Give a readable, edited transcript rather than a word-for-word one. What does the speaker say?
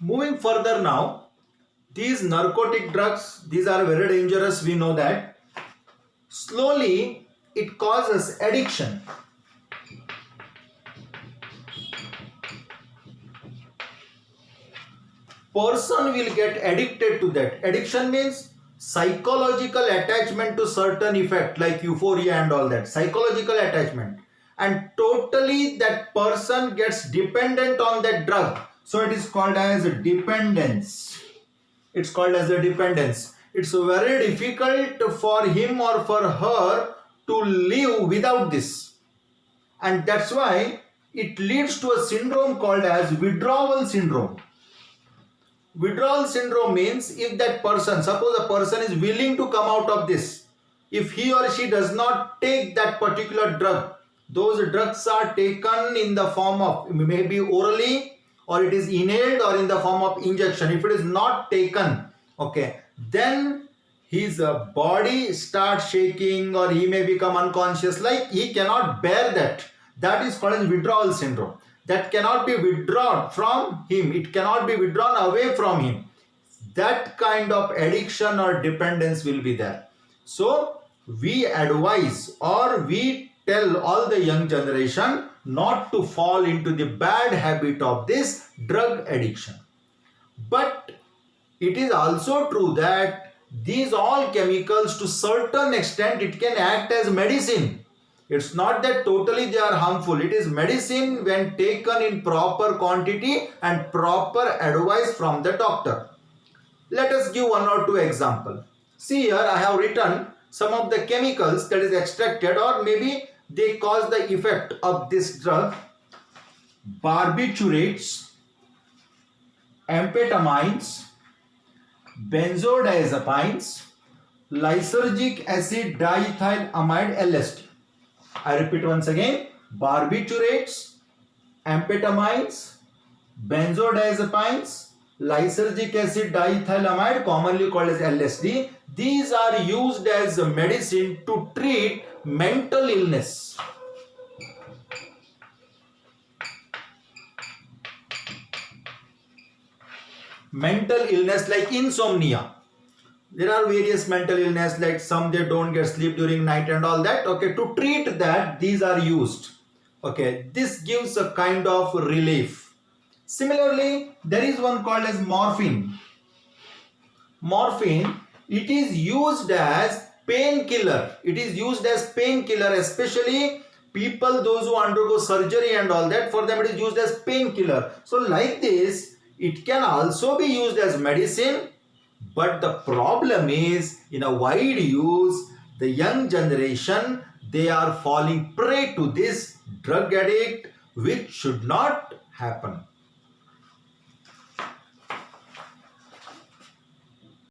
Moving further now, these narcotic drugs, these are very dangerous, we know that. Slowly, it causes addiction. Person will get addicted to that. Addiction means psychological attachment to certain effect like euphoria and all that. Psychological attachment. And totally that person gets dependent on that drug. So it is called as dependence. It's called as a dependence. It's very difficult for him or for her to live without this. And that's why it leads to a syndrome called as withdrawal syndrome. Withdrawal syndrome means if that person, suppose a person is willing to come out of this, if he or she does not take that particular drug, those drugs are taken in the form of maybe orally, or it is inhaled, or in the form of injection. If it is not taken, okay, then his body starts shaking, or he may become unconscious, like he cannot bear that. That is called as withdrawal syndrome. That cannot be withdrawn from him. It cannot be withdrawn away from him. That kind of addiction or dependence will be there. So we advise, or we tell all the young generation not to fall into the bad habit of this drug addiction. But it is also true that these all chemicals, to certain extent, it can act as medicine. It's not that totally they are harmful. It is medicine when taken in proper quantity and proper advice from the doctor. Let us give one or two examples. See here, I have written some of the chemicals that is extracted, or maybe they cause the effect of this drug. Barbiturates, amphetamines, benzodiazepines, lysergic acid diethylamide LSD. I repeat once again: barbiturates, amphetamines, benzodiazepines, lysergic acid diethylamide, commonly called as LSD. These are used as a medicine to treat mental illness. Mental illness like insomnia. There are various mental illness, like some they don't get sleep during night and all that. Okay, to treat that, these are used. Okay, this gives a kind of relief. Similarly, there is one called as morphine. Morphine, it is used as painkiller. It is used as painkiller, especially people, those who undergo surgery and all that, for them it is used as painkiller. So like this, it can also be used as medicine. But the problem is, in a wide use, the young generation, they are falling prey to this drug addict, which should not happen.